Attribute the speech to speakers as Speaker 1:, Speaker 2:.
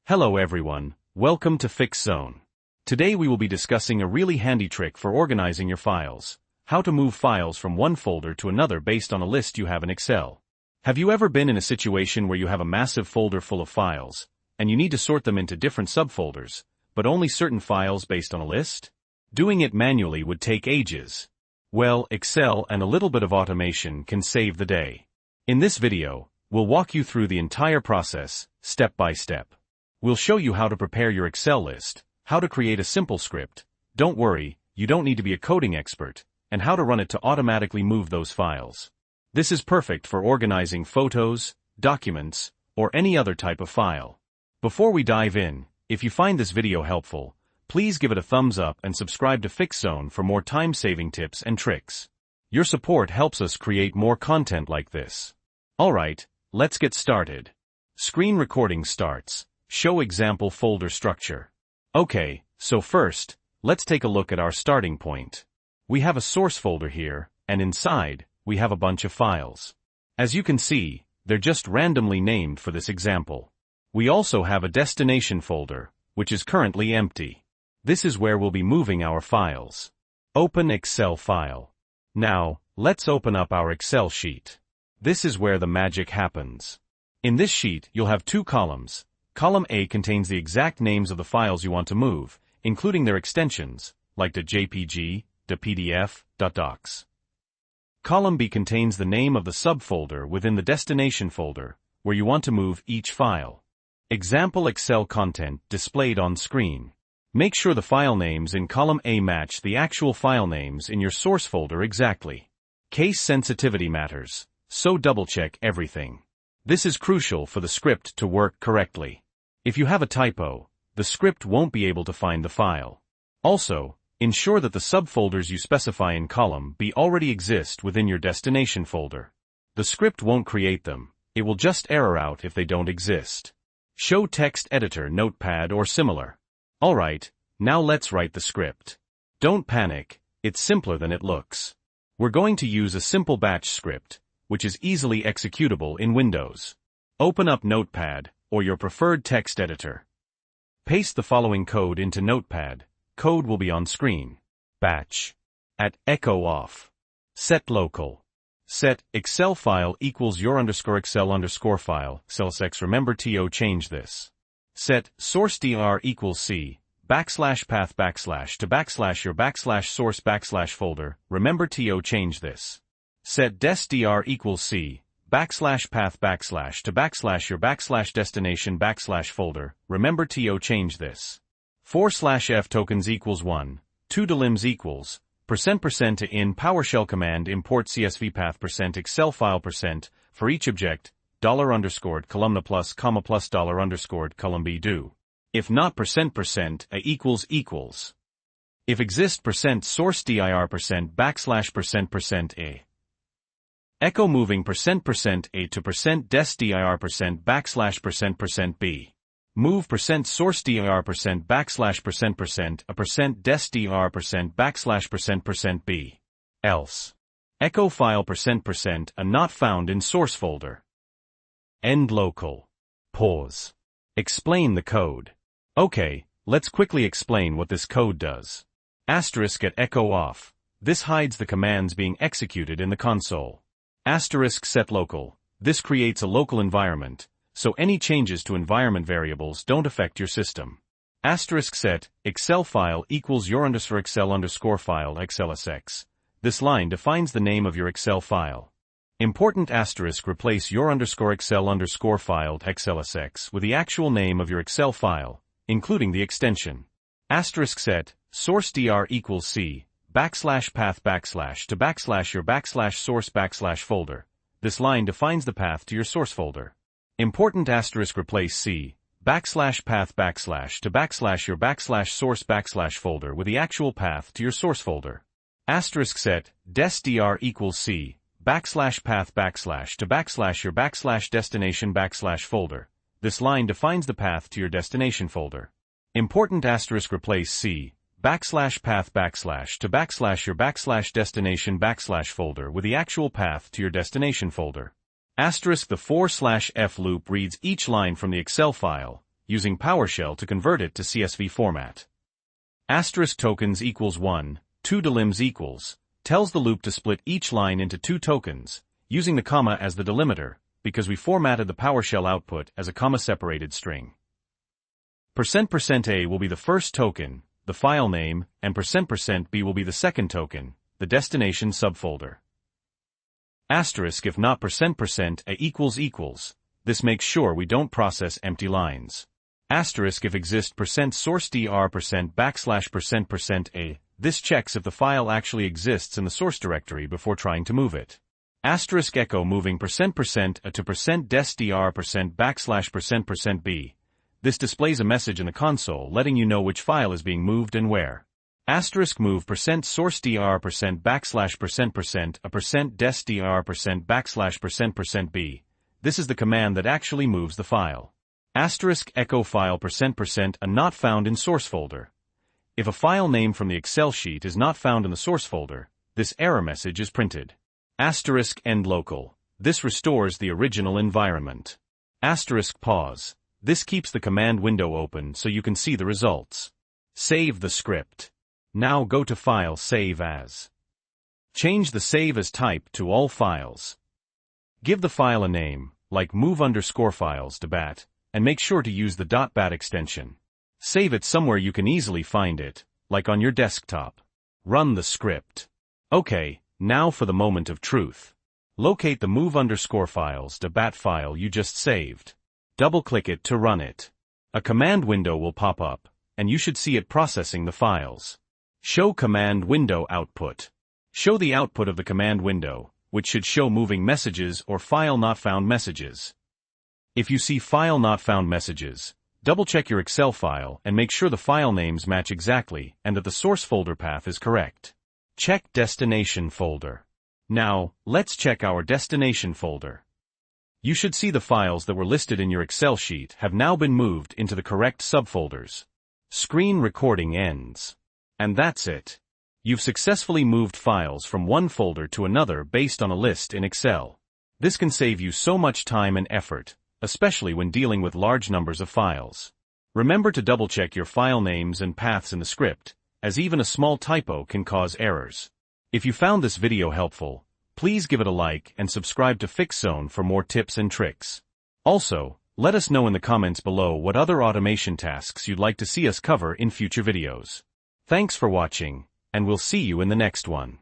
Speaker 1: Hello everyone, welcome to FixZone. Today we will be discussing a really handy trick for organizing your files, how to move files from one folder to another based on a list you have in Excel. Have you ever been in a situation where you have a massive folder full of files, and you need to sort them into different subfolders, but only certain files based on a list? Doing it manually would take ages. Well, Excel and a little bit of automation can save the day. In this video, we'll walk you through the entire process, step by step. We'll show you how to prepare your Excel list, how to create a simple script, don't worry, you don't need to be a coding expert, and how to run it to automatically move those files. This is perfect for organizing photos, documents, or any other type of file. Before we dive in, if you find this video helpful, please give it a thumbs up and subscribe to FixZone for more time-saving tips and tricks. Your support helps us create more content like this. Alright, let's get started. Screen recording starts. Show example folder structure. Okay, so first, let's take a look at our starting point. We have a source folder here, and inside, we have a bunch of files. As you can see, they're just randomly named for this example. We also have a destination folder, which is currently empty. This is where we'll be moving our files. Open Excel file. Now, let's open up our Excel sheet. This is where the magic happens. In this sheet, you'll have two columns. Column A contains the exact names of the files you want to move, including their extensions, like the JPG, the PDF, .docs. Column B contains the name of the subfolder within the destination folder, where you want to move each file. Example Excel content displayed on screen. Make sure the file names in column A match the actual file names in your source folder exactly. Case sensitivity matters, so double-check everything. This is crucial for the script to work correctly. If you have a typo, the script won't be able to find the file. Also, ensure that the subfolders you specify in column B already exist within your destination folder. The script won't create them, it will just error out if they don't exist. Show text editor, Notepad or similar. Alright, now let's write the script. Don't panic, it's simpler than it looks. We're going to use a simple batch script, which is easily executable in Windows. Open up Notepad, or your preferred text editor. Paste the following code into Notepad. Code will be on screen. Batch. At echo off. Set local. Set Excel file equals your _Excel file, cellsx remember to change this. Set source dir equals c, /path to your /source folder, remember to change this. Set des dir equals c, /path to your /destination folder, remember to change this. /f tokens equals 1, 2 delims equals, %% to in PowerShell command import CSV path %Excel file %, for each object, $column plus comma plus $column b do. If not %% a equals. If exist %source dir %% a. Echo moving %% a to %des dir %% b. Move %source dir %% a %des dir %% b. Else. Echo file %% a not found in source folder. End local. Pause. Explain the code. Okay, let's quickly explain what this code does. Asterisk at echo off. This hides the commands being executed in the console. Asterisk set local. This creates a local environment, so any changes to environment variables don't affect your system. Asterisk set Excel file equals your _Excel file xlsx. This line defines the name of your Excel file. Important asterisk replace your _Excel file xlsx with the actual name of your Excel file, including the extension. Asterisk set source dir equals c, /path to your /source folder. This line defines the path to your source folder. Important asterisk replace c, /path to your /source folder with the actual path to your source folder. Asterisk set des dir equals c, /path to your /destination folder. This line defines the path to your destination folder. Important asterisk replace c, /path to your /destination folder with the actual path to your destination folder. Asterisk the /f loop reads each line from the Excel file, using PowerShell to convert it to CSV format. Asterisk tokens equals 1, 2 delims equals, tells the loop to split each line into 2 tokens, using the comma as the delimiter, because we formatted the PowerShell output as a comma-separated string. %% will be the first token, the file name, and %% will be the second token, the destination subfolder. Asterisk if not %% equals, this makes sure we don't process empty lines. Asterisk if exist %source_dir %\%a, this checks if the file actually exists in the source directory before trying to move it. Asterisk echo moving %% to %desdir %b. This displays a message in the console letting you know which file is being moved and where. Asterisk move %source_dir %\%a %desdir %b. This is the command that actually moves the file. Asterisk echo file %% a not found in source folder. If a file name from the Excel sheet is not found in the source folder, this error message is printed. Asterisk end local. This restores the original environment. Asterisk pause. This keeps the command window open so you can see the results. Save the script. Now go to File Save As. Change the Save As type to All Files. Give the file a name, like move_files.bat, and make sure to use the .bat extension. Save it somewhere you can easily find it, like on your desktop. Run the script. Okay, now for the moment of truth. Locate the move_files.bat file you just saved. Double-click it to run it. A command window will pop up, and you should see it processing the files. Show command window output. Show the output of the command window, which should show moving messages or file not found messages. If you see file not found messages, double-check your Excel file and make sure the file names match exactly and that the source folder path is correct. Check destination folder. Now, let's check our destination folder. You should see the files that were listed in your Excel sheet have now been moved into the correct subfolders. Screen recording ends. And that's it. You've successfully moved files from one folder to another based on a list in Excel. This can save you so much time and effort, especially when dealing with large numbers of files. Remember to double-check your file names and paths in the script, as even a small typo can cause errors. If you found this video helpful, please give it a like and subscribe to FixZone for more tips and tricks. Also, let us know in the comments below what other automation tasks you'd like to see us cover in future videos. Thanks for watching, and we'll see you in the next one.